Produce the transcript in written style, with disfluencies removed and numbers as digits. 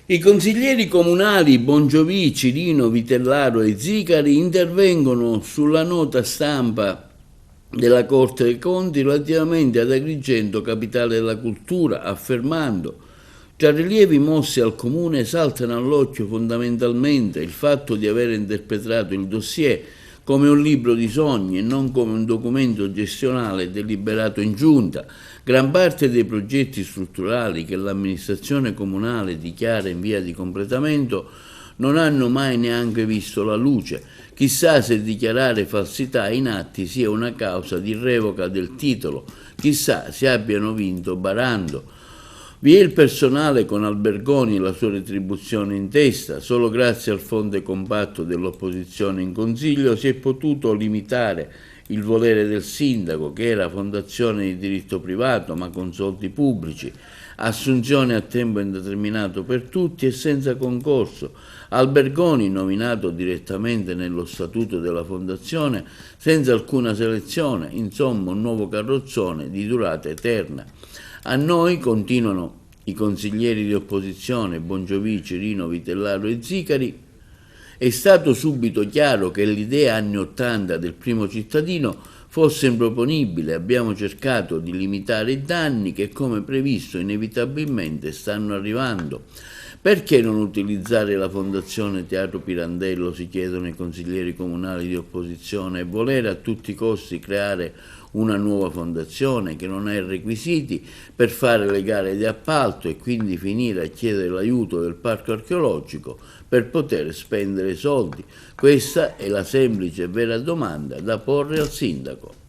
I consiglieri comunali Bongiovici, Rino, Vitellaro e Zicari intervengono sulla nota stampa della Corte dei Conti relativamente ad Agrigento, capitale della cultura, affermando: tra rilievi mossi al Comune saltano all'occhio fondamentalmente il fatto di aver interpretato il dossier come un libro di sogni e non come un documento gestionale deliberato in giunta. Gran parte dei progetti strutturali che l'amministrazione comunale dichiara in via di completamento non hanno mai neanche visto la luce. Chissà se dichiarare falsità in atti sia una causa di revoca del titolo, chissà se abbiano vinto barando. Vi è il personale con Albergoni e la sua retribuzione in testa. Solo grazie al fronte compatto dell'opposizione in Consiglio si è potuto limitare il volere del sindaco, che era fondazione di diritto privato ma con soldi pubblici, assunzione a tempo indeterminato per tutti e senza concorso. Albergoni nominato direttamente nello statuto della fondazione senza alcuna selezione, insomma un nuovo carrozzone di durata eterna. A noi, continuano i consiglieri di opposizione Bongiovici, Rino, Vitellaro e Zicari, è stato subito chiaro che l'idea anni '80 del primo cittadino fosse improponibile. Abbiamo cercato di limitare i danni che, come previsto, inevitabilmente stanno arrivando. Perché non utilizzare la Fondazione Teatro Pirandello, si chiedono i consiglieri comunali di opposizione, e volere a tutti i costi creare una nuova fondazione che non ha i requisiti per fare le gare di appalto e quindi finire a chiedere l'aiuto del parco archeologico per poter spendere soldi? Questa è la semplice e vera domanda da porre al sindaco.